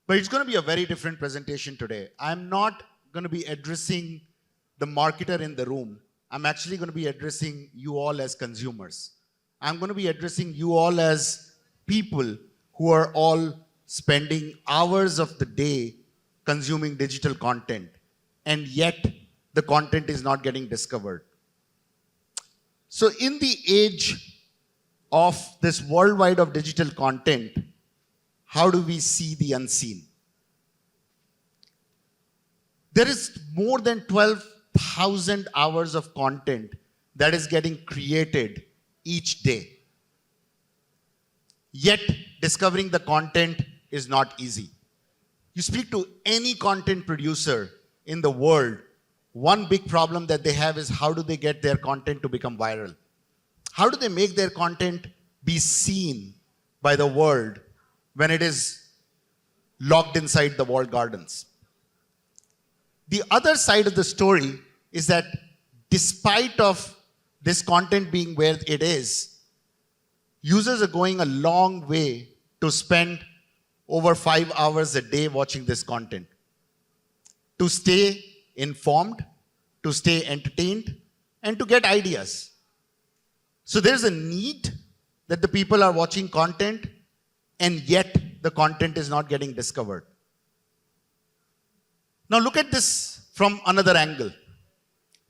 But it's going to be a very different presentation today. I'm not going to be addressing the marketer in the room. I'm actually going to be addressing you all as consumers. I'm going to be addressing you all as people who are all spending hours of the day consuming digital content, and yet the content is not getting discovered. So in the age of this worldwide of digital content, how do we see the unseen? There is more than 12,000 hours of content that is getting created each day. Yet, discovering the content is not easy. You speak to any content producer in the world, one big problem that they have is how do they get their content to become viral? How do they make their content be seen by the world when it is locked inside the walled gardens? The other side of the story is that despite of this content being where it is, users are going a long way to spend over 5 hours a day watching this content. To stay informed, to stay entertained, and to get ideas. So there's a need that the people are watching content, and yet the content is not getting discovered. Now look at this from another angle.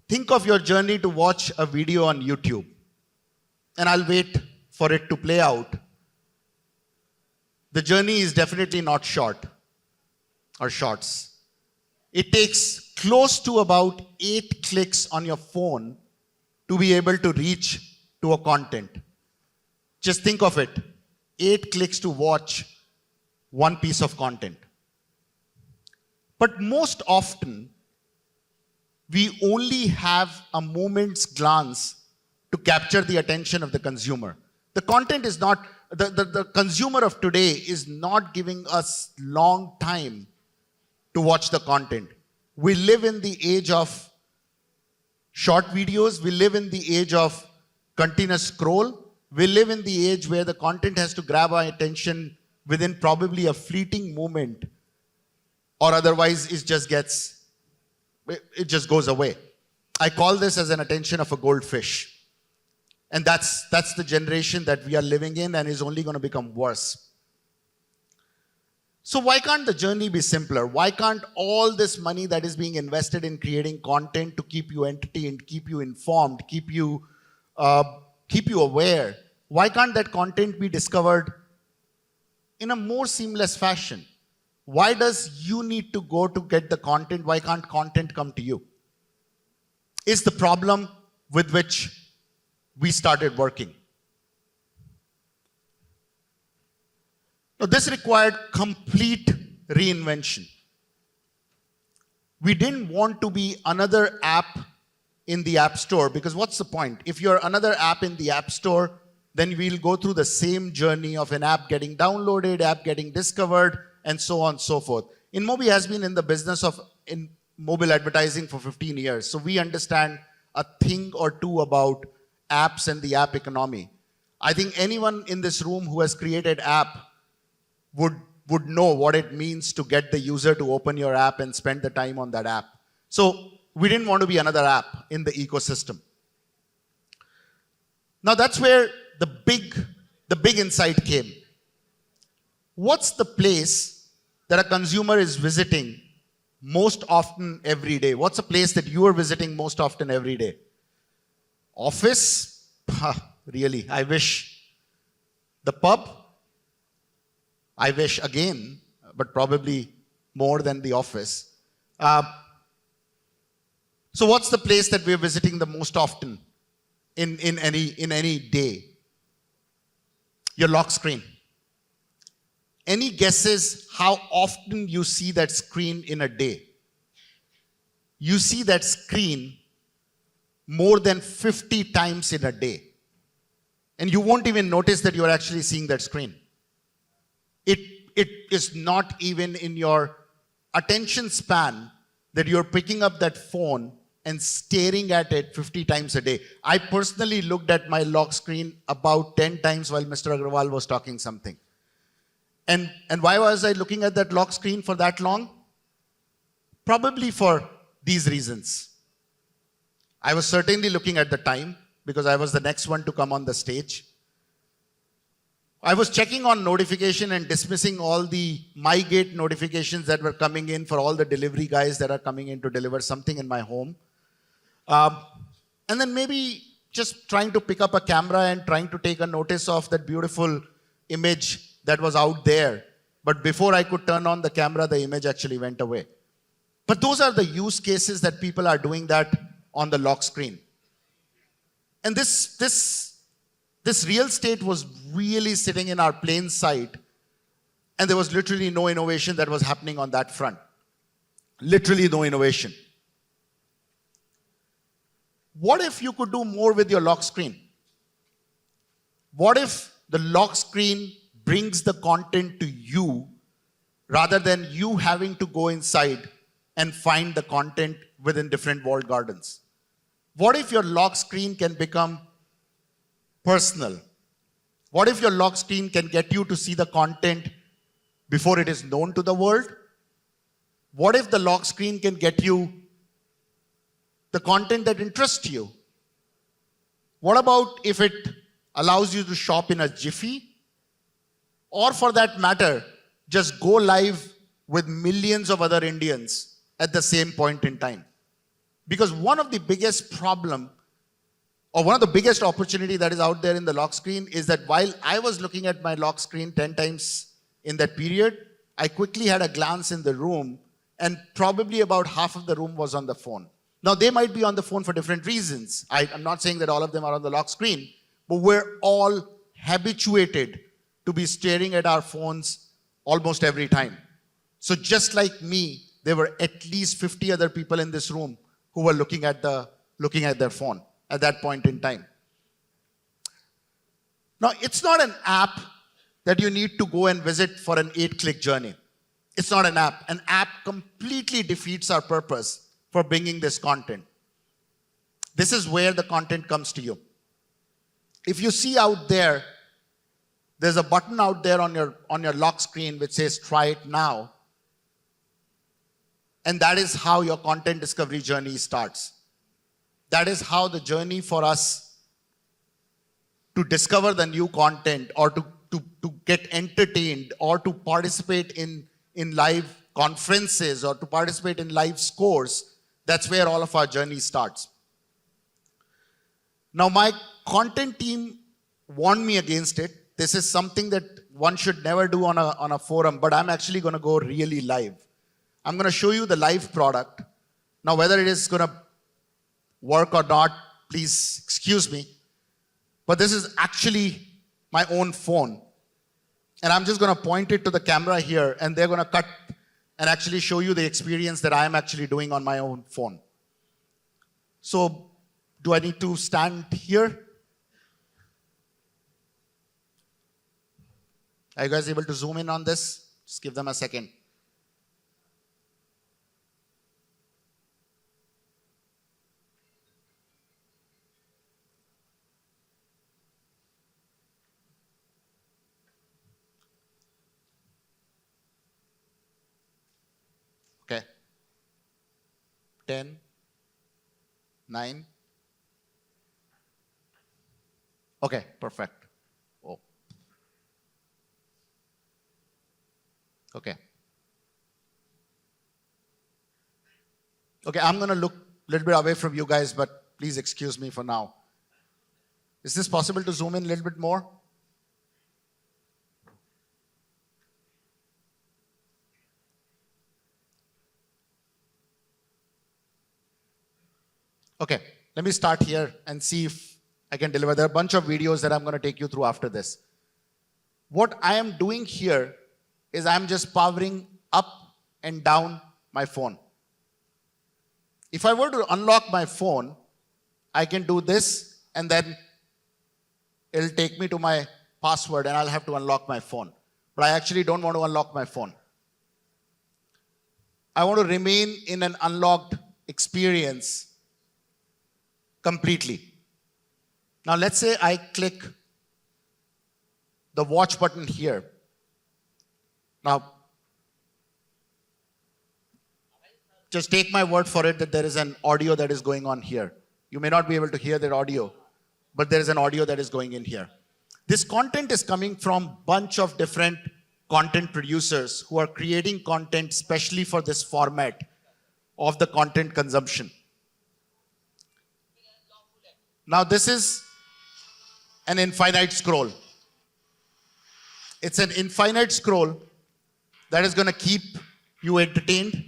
Think of your journey to watch a video on YouTube, and I'll wait for it to play out. The journey is definitely not short or shorts. It takes close to about 8 clicks on your phone to be able to reach to a content. Just think of it, 8 clicks to watch one piece of content. But most often, we only have a moment's glance to capture the attention of the consumer. The content is not, the consumer of today is not giving us long time to watch the content. We live in the age of short videos. We live in the age of continuous scroll. We live in the age where the content has to grab our attention within probably a fleeting moment, or otherwise it just goes away. I call this as an attention of a goldfish. And that's the generation that we are living in, and is only going to become worse. So why can't the journey be simpler? Why can't all this money that is being invested in creating content to keep you entertained, keep you informed, keep you aware, why can't that content be discovered in a more seamless fashion? Why does you need to go to get the content? Why can't content come to you? Is the problem with which we started working. Now, this required complete reinvention. We didn't want to be another app in the App Store, because what's the point? If you're another app in the App Store, then we'll go through the same journey of an app getting downloaded, app getting discovered, and so on and so forth. InMobi has been in the business of mobile advertising for 15 years, so we understand a thing or two about apps and the app economy. I think anyone in this room who has created app would know what it means to get the user to open your app and spend the time on that app. So we didn't want to be another app in the ecosystem. Now that's where the big insight came. What's the place that a consumer is visiting most often every day? What's a place that you are visiting most often every day? Office? Really, I wish. The pub? I wish again, but probably more than the office. So what's the place that we're visiting the most often in any day? Your lock screen. Any guesses how often you see that screen in a day? You see that screen more than 50 times in a day. And you won't even notice that you're actually seeing that screen. It is not even in your attention span that you're picking up that phone and staring at it 50 times a day. I personally looked at my lock screen about 10 times while Mr. Agrawal was talking something. And why was I looking at that lock screen for that long? Probably for these reasons. I was certainly looking at the time because I was the next one to come on the stage. I was checking on notification and dismissing all the MyGate notifications that were coming in for all the delivery guys that are coming in to deliver something in my home. And then maybe just trying to pick up a camera and trying to take a notice of that beautiful image that was out there. But before I could turn on the camera, the image actually went away. But those are the use cases that people are doing that on the lock screen. And this real estate was really sitting in our plain sight, and there was literally no innovation that was happening on that front. Literally no innovation. What if you could do more with your lock screen? What if the lock screen brings the content to you rather than you having to go inside and find the content within different walled gardens? What if your lock screen can become personal? What if your lock screen can get you to see the content before it is known to the world? What if the lock screen can get you the content that interests you? What about if it allows you to shop in a jiffy? Or for that matter, just go live with millions of other Indians at the same point in time? Because one of the biggest problem, or one of the biggest opportunity that is out there in the lock screen is that while I was looking at my lock screen 10 times in that period, I quickly had a glance in the room and probably about half of the room was on the phone. Now they might be on the phone for different reasons. I'm not saying that all of them are on the lock screen, but we're all habituated to be staring at our phones almost every time. So just like me, there were at least 50 other people in this room who were looking at their phone at that point in time. Now, it's not an app that you need to go and visit for an 8-click journey. It's not an app. An app completely defeats our purpose for bringing this content. This is where the content comes to you. If you see out there, there's a button out there on your lock screen which says try it now. And that is how your content discovery journey starts. That is how the journey for us to discover the new content or to get entertained or to participate in live conferences or to participate in live scores, that's where all of our journey starts. Now, my content team warned me against it. This is something that one should never do on a forum, but I'm actually going to go really live. I'm going to show you the live product. Now, whether it is going to work or not, please excuse me. But this is actually my own phone. And I'm just going to point it to the camera here, and they're going to cut and actually show you the experience that I'm actually doing on my own phone. So, do I need to stand here? Are you guys able to zoom in on this? Just give them a second. Okay. 10, 9. Okay, perfect. Oh. Okay. Okay, I'm going to look a little bit away from you guys, but please excuse me for now. Is this possible to zoom in a little bit more? Okay, let me start here and see if I can deliver. There are a bunch of videos that I'm going to take you through after this. What I am doing here is I'm just powering up and down my phone. If I were to unlock my phone, I can do this and then it'll take me to my password and I'll have to unlock my phone. But I actually don't want to unlock my phone. I want to remain in an unlocked experience completely. Now let's say I click the watch button here. Now, just take my word for it that there is an audio that is going on here. You may not be able to hear that audio, but there is an audio that is going in here. This content is coming from bunch of different content producers who are creating content specially for this format of the content consumption. Now this is an infinite scroll. It's an infinite scroll that is going to keep you entertained.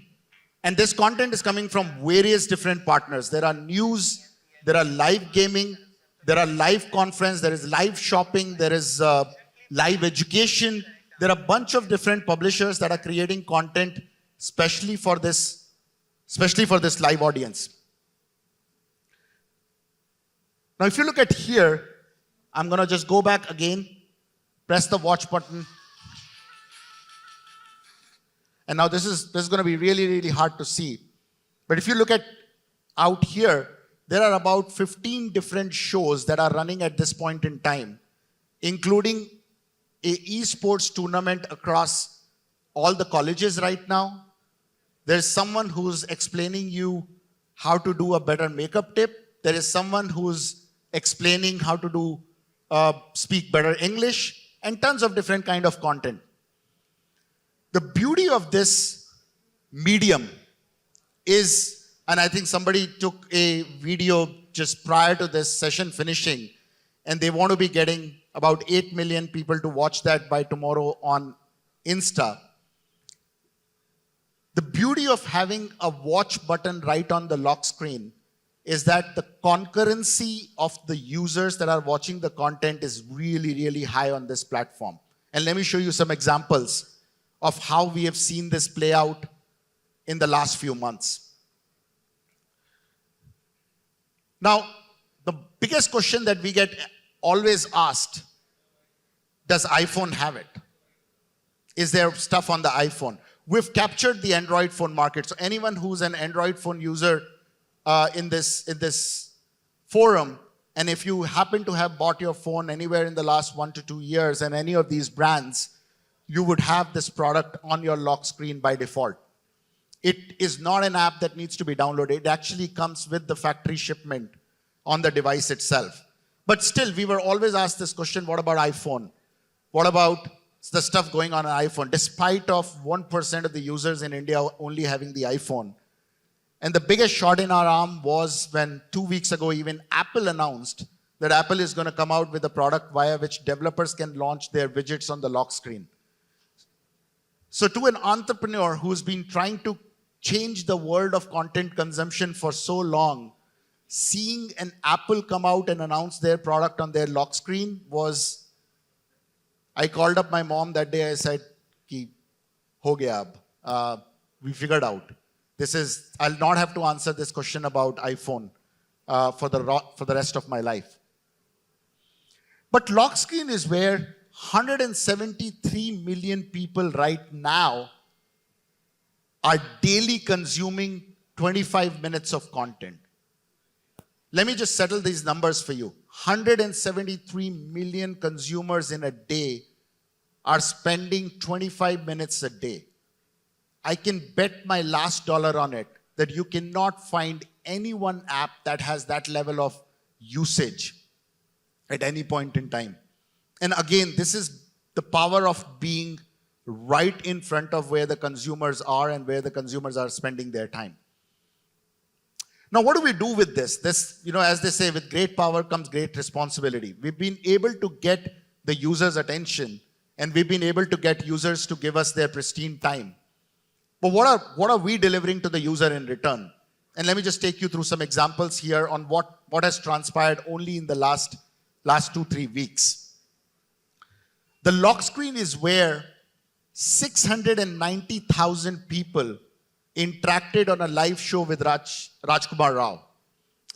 And this content is coming from various different partners. There are news, there are live gaming, there are live conference, there is live shopping, there is live education. There are a bunch of different publishers that are creating content especially for this live audience. Now, if you look at here, I'm going to just go back again, press the watch button. And now this is going to be really, really hard to see. But if you look at out here, there are about 15 different shows that are running at this point in time, including a esports tournament across all the colleges right now. There's someone who's explaining you how to do a better makeup tip. There is someone who's explaining how to do speak better English, and tons of different kind of content. The beauty of this medium is, and I think somebody took a video just prior to this session finishing, and they want to be getting about 8 million people to watch that by tomorrow on Insta. The beauty of having a watch button right on the lock screen is that the concurrency of the users that are watching the content is really, really high on this platform. And let me show you some examples of how we have seen this play out in the last few months. Now, the biggest question that we get always asked, does iPhone have it? Is there stuff on the iPhone? We've captured the Android phone market. So anyone who's an Android phone user in this forum, and if you happen to have bought your phone anywhere in the last 1 to 2 years and any of these brands, you would have this product on your lock screen by default. It is not an app that needs to be downloaded. It actually comes with the factory shipment on the device itself. But still, we were always asked this question, what about iPhone? What about the stuff going on iPhone? Despite of 1% of the users in India only having the iPhone. And the biggest shot in our arm was when 2 weeks ago, even Apple announced that Apple is going to come out with a product via which developers can launch their widgets on the lock screen. So to an entrepreneur who's been trying to change the world of content consumption for so long, seeing an Apple come out and announce their product on their lock screen was, I called up my mom that day. I said, "Ki ho gaya ab. We figured out. I'll not have to answer this question about iPhone for the rest of my life." But lock screen is where 173 million people right now are daily consuming 25 minutes of content. Let me just settle these numbers for you. 173 million consumers in a day are spending 25 minutes a day. I can bet my last dollar on it that you cannot find any one app that has that level of usage at any point in time. And again, this is the power of being right in front of where the consumers are and where the consumers are spending their time. Now, what do we do with this? This, as they say, with great power comes great responsibility. We've been able to get the user's attention, and we've been able to get users to give us their pristine time. But what are we delivering to the user in return? And let me just take you through some examples here on what has transpired only in the last 2-3 weeks. The lock screen is where 690,000 people interacted on a live show with Rajkumar Rao.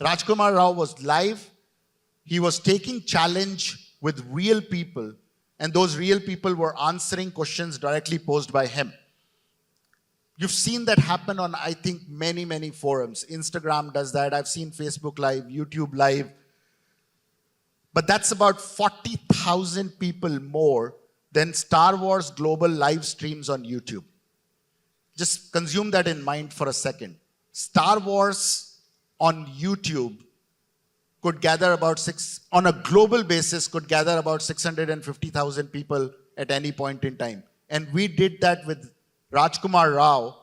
Rajkumar Rao was live. He was taking challenge with real people, and those real people were answering questions directly posed by him. You've seen that happen on, I think, many, many forums. Instagram does that. I've seen Facebook Live, YouTube Live. But that's about 40,000 people more than Star Wars global live streams on YouTube. Just consume that in mind for a second. Star Wars on YouTube could gather on a global basis, could gather about 650,000 people at any point in time. And we did that with Rajkumar Rao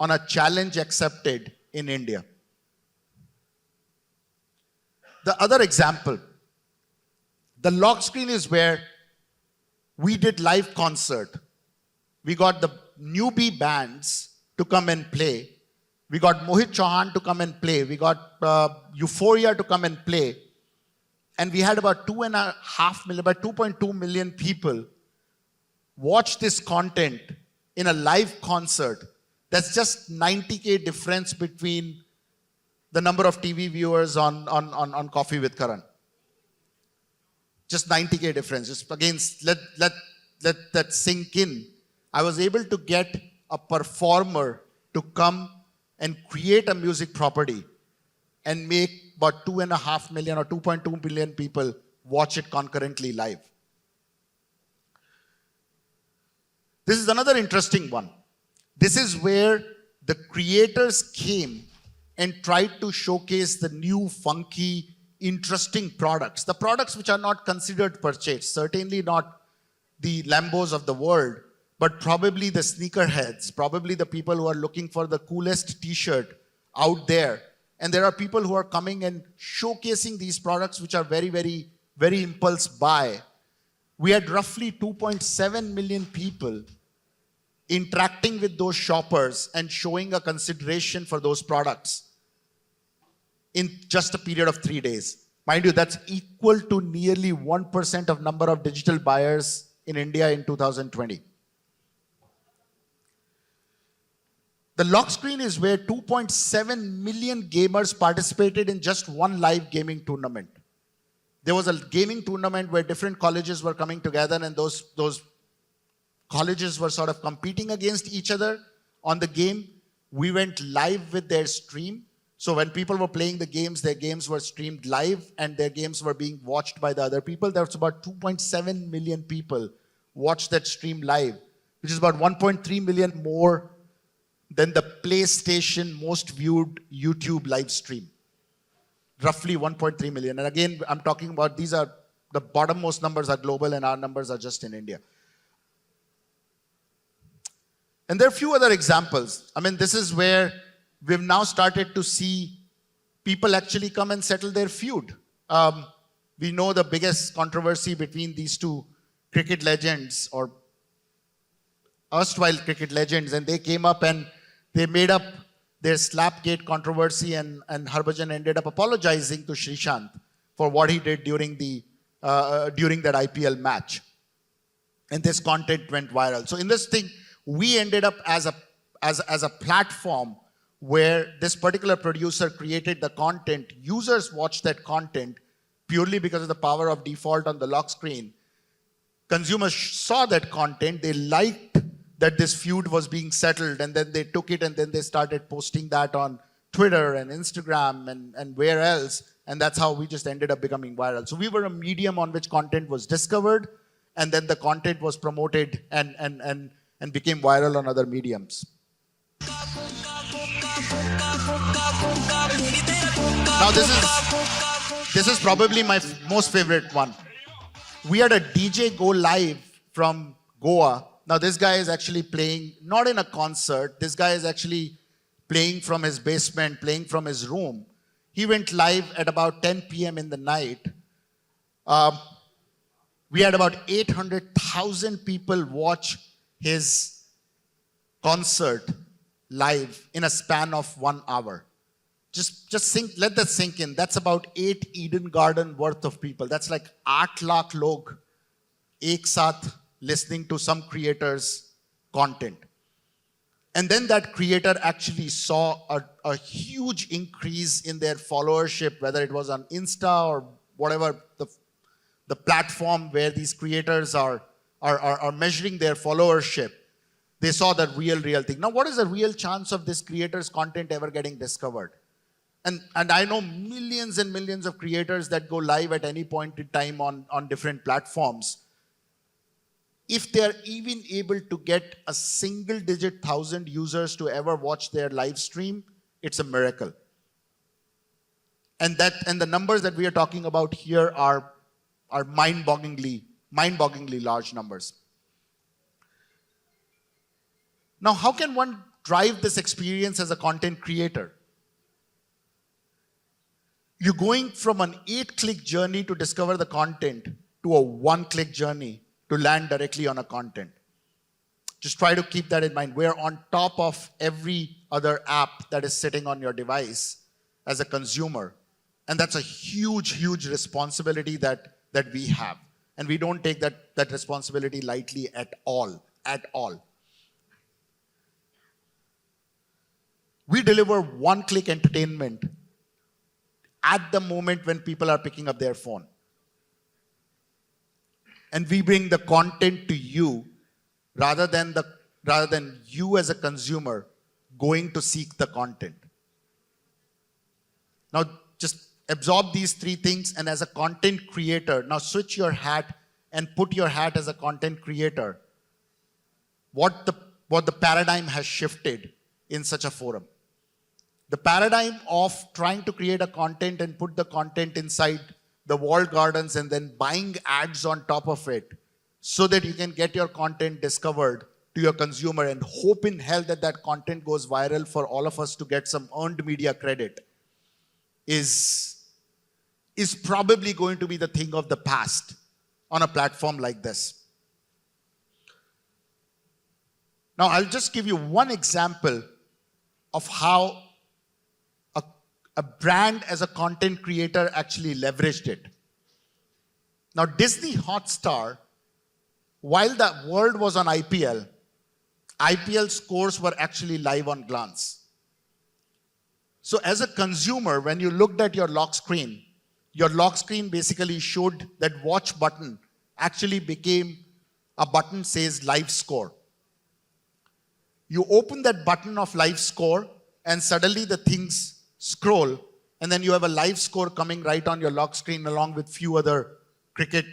on a challenge accepted in India. The other example, the lock screen is where we did live concert. We got the newbie bands to come and play. We got Mohit Chauhan to come and play. We got Euphoria to come and play. And we had about 2.5 million, about 2.2 million people watch this content in a live concert. That's just 90K difference between the number of TV viewers on Coffee with Karan. Just 90K difference. Just again, let that sink in. I was able to get a performer to come and create a music property and make about 2.5 million or 2.2 million people watch it concurrently live. This is another interesting one. This is where the creators came and tried to showcase the new, funky, interesting products. The products which are not considered purchased, certainly not the Lambos of the world, but probably the sneakerheads, probably the people who are looking for the coolest t-shirt out there. And there are people who are coming and showcasing these products which are very, very, very impulse buy. We had roughly 2.7 million people interacting with those shoppers and showing a consideration for those products in just a period of 3 days. Mind you, that's equal to nearly 1% of number of digital buyers in India in 2020. The lock screen is where 2.7 million gamers participated in just one live gaming tournament. There was a gaming tournament where different colleges were coming together, and those colleges were sort of competing against each other on the game. We went live with their stream. So when people were playing the games, their games were streamed live and their games were being watched by the other people. There was about 2.7 million people watched that stream live, which is about 1.3 million more than the PlayStation most viewed YouTube live stream. Roughly 1.3 million. And again, I'm talking about these are, the bottommost numbers are global and our numbers are just in India. And there are a few other examples. I mean, this is where we've now started to see people actually come and settle their feud. We know the biggest controversy between these two cricket legends or erstwhile cricket legends, and they came up and they made up their Slapgate controversy, and Harbhajan ended up apologizing to Srishant for what he did during that IPL match. And this content went viral. So in this thing, we ended up as a platform where this particular producer created the content. Users watched that content purely because of the power of default on the lock screen. Consumers saw that content, they liked that this feud was being settled, and then they took it and then they started posting that on Twitter and Instagram and where else, and that's how we just ended up becoming viral. So we were a medium on which content was discovered, and then the content was promoted and became viral on other mediums. Now this is probably my most favorite one. We had a DJ go live from Goa. Now this guy is actually playing, not in a concert, this guy is actually playing from his basement, playing from his room. He went live at about 10 p.m. in the night. We had about 800,000 people watch his concert live in a span of 1 hour. Just let that sink in. That's about 8 Eden Garden worth of people. That's like 8 lakh log ek saath listening to some creator's content. And then that creator actually saw a huge increase in their followership, whether it was on Insta or whatever the platform where these creators are measuring their followership. They saw that real thing. Now, what is the real chance of this creator's content ever getting discovered? And I know millions and millions of creators that go live at any point in time on different platforms. if they are even able to get a single digit 1,000 users to ever watch their live stream, it's a miracle. And the numbers that we are talking about here are mind-bogglingly large numbers. Now, how can one drive this experience as a content creator? You're going from an 8-click journey to discover the content to a 1-click journey to land directly on a content. Just try to keep that in mind. We're on top of every other app that is sitting on your device as a consumer. And that's a huge, huge responsibility that we have. And we don't take that responsibility lightly at all. We deliver 1-click entertainment at the moment when people are picking up their phone. And we bring the content to you rather than you as a consumer going to seek the content. Now, just absorb these 3 things, and as a content creator, now switch your hat and put your hat as a content creator. What the paradigm has shifted in such a forum. The paradigm of trying to create a content and put the content inside the walled gardens and then buying ads on top of it so that you can get your content discovered to your consumer and hope in hell that content goes viral for all of us to get some earned media credit is probably going to be the thing of the past on a platform like this. Now, I'll just give you one example of how a brand as a content creator actually leveraged it. Now, Disney Hotstar, while the world was on IPL scores were actually live on Glanc. So as a consumer, when you looked at your lock screen basically showed that watch button actually became a button says live score. You open that button of live score and suddenly the things scroll, and then you have a live score coming right on your lock screen along with few other cricket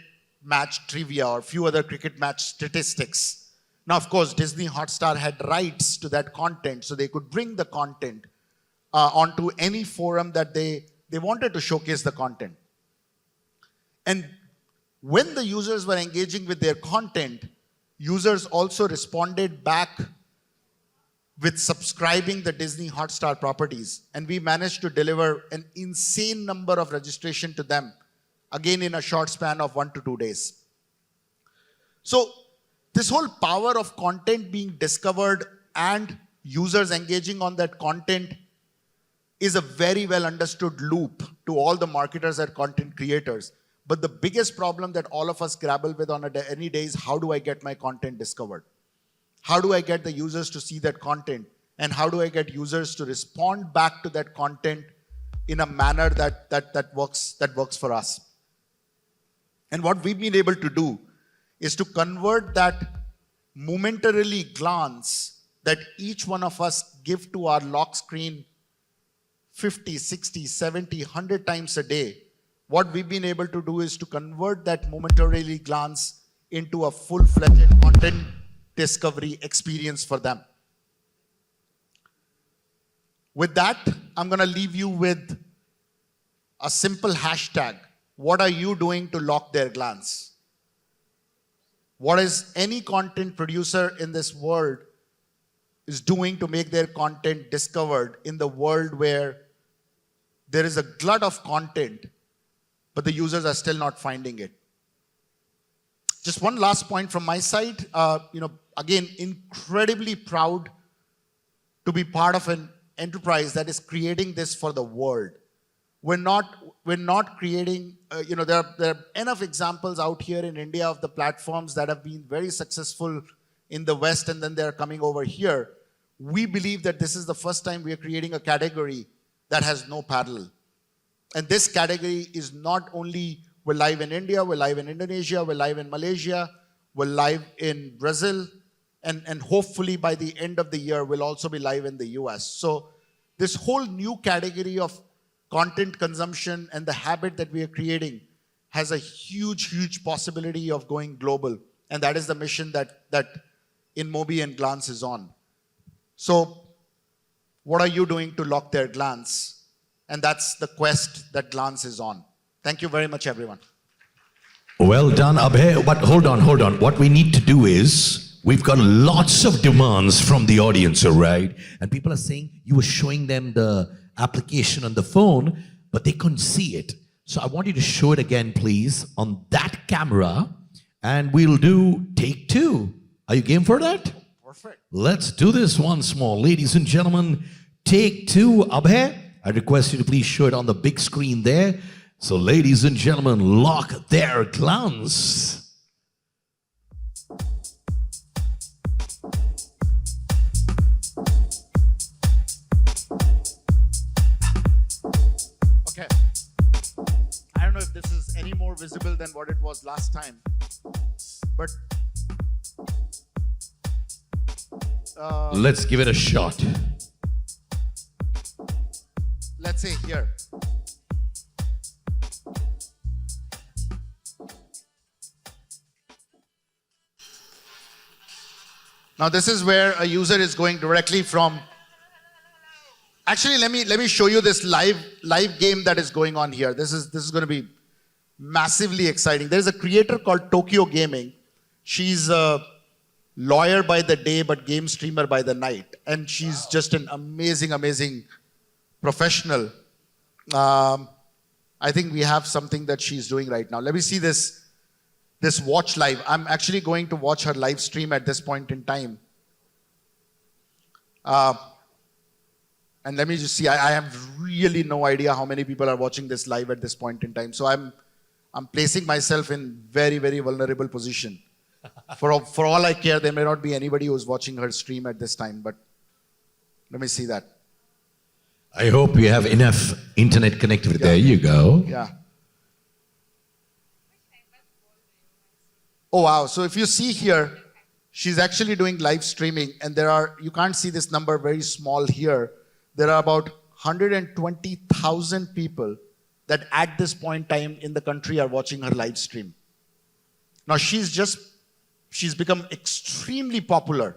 match trivia or few other cricket match statistics. Now, of course, Disney Hotstar had rights to that content, so they could bring the content onto any forum that they wanted to showcase the content. And when the users were engaging with their content, users also responded back with subscribing the Disney Hotstar properties. And we managed to deliver an insane number of registration to them, again in a short span of 1 to 2 days. So this whole power of content being discovered and users engaging on that content is a very well understood loop to all the marketers and content creators. But the biggest problem that all of us grapple with on any day is, how do I get my content discovered? How do I get the users to see that content? And how do I get users to respond back to that content in a manner that works for us? And what we've been able to do is to convert that momentarily glance that each one of us give to our lock screen 50, 60, 70, 100 times a day. What we've been able to do is to convert that momentarily glance into a full-fledged content discovery experience for them. With that, I'm going to leave you with a simple hashtag. What are you doing to lock their glance? What is any content producer in this world is doing to make their content discovered in the world where there is a glut of content, but the users are still not finding it? Just one last point from my side. Again, incredibly proud to be part of an enterprise that is creating this for the world. We're not creating, there are enough examples out here in India of the platforms that have been very successful in the West and then they're coming over here. We believe that this is the first time we are creating a category that has no parallel. And this category is not only, we're live in India, we're live in Indonesia, we're live in Malaysia, we're live in Brazil, and hopefully by the end of the year, we'll also be live in the US. So this whole new category of content consumption and the habit that we are creating has a huge, huge possibility of going global And that is the mission that InMobi and Glanc is on. So what are you doing to lock their glance? And that's the quest that Glanc is on. Thank you very much, everyone. Well done, Abhay. But hold on. What we need to do is, we've got lots of demands from the audience, all right? And people are saying you were showing them the application on the phone, but they couldn't see it. So I want you to show it again, please, on that camera, and we'll do take 2. Are you game for that? Perfect. Let's do this once more. Ladies and gentlemen, take 2. Abhay, I request you to please show it on the big screen there. So ladies and gentlemen, lock their glance. Okay. I don't know if this is any more visible than what it was last time, but let's give it a shot. let's say here. Now this is where a user is going directly from. Actually, let me show you this live game that is going on here. This is going to be massively exciting. There is a creator called Tokyo Gaming. She's a lawyer by the day, but game streamer by the night, and she's just an amazing professional. I think we have something that she's doing right now. Let me see this watch live. I'm actually going to watch her live stream at this point in time. And let me just see, I have really no idea how many people are watching this live at this point in time. So I'm placing myself in very vulnerable position. For all I care, there may not be anybody who's watching her stream at this time, but let me see that. I hope you have enough internet connectivity. Yeah. There you go. Yeah. Oh wow, so if you see here, she's actually doing live streaming, and you can't see this number very small here. There are about 120,000 people that at this point in time in the country are watching her live stream. Now she's become extremely popular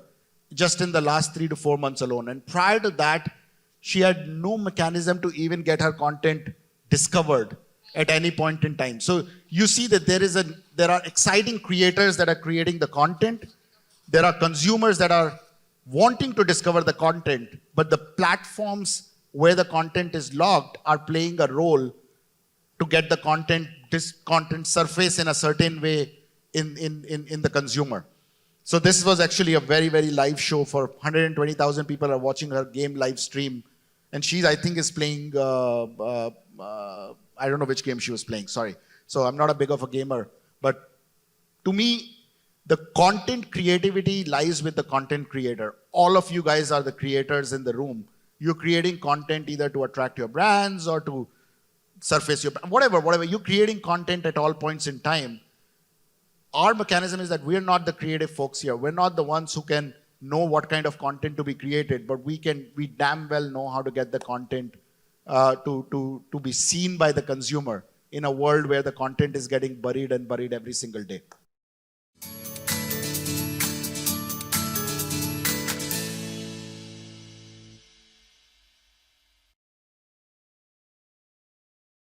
just in the last 3 to 4 months alone. And prior to that, she had no mechanism to even get her content discovered at any point in time. So you see that there are exciting creators that are creating the content. There are consumers that are wanting to discover the content, but the platforms where the content is logged are playing a role to get the content surface in a certain way in the consumer. So this was actually a very live show. For 120,000 people are watching her game live stream, and I think is playing, I don't know which game she was playing, sorry. So I'm not a big of a gamer, but to me, the content creativity lies with the content creator. All of you guys are the creators in the room. You're creating content either to attract your brands or to surface your, whatever. You're creating content at all points in time. Our mechanism is that we're not the creative folks here. We're not the ones who can know what kind of content to be created, but we damn well know how to get the content to be seen by the consumer in a world where the content is getting buried every single day.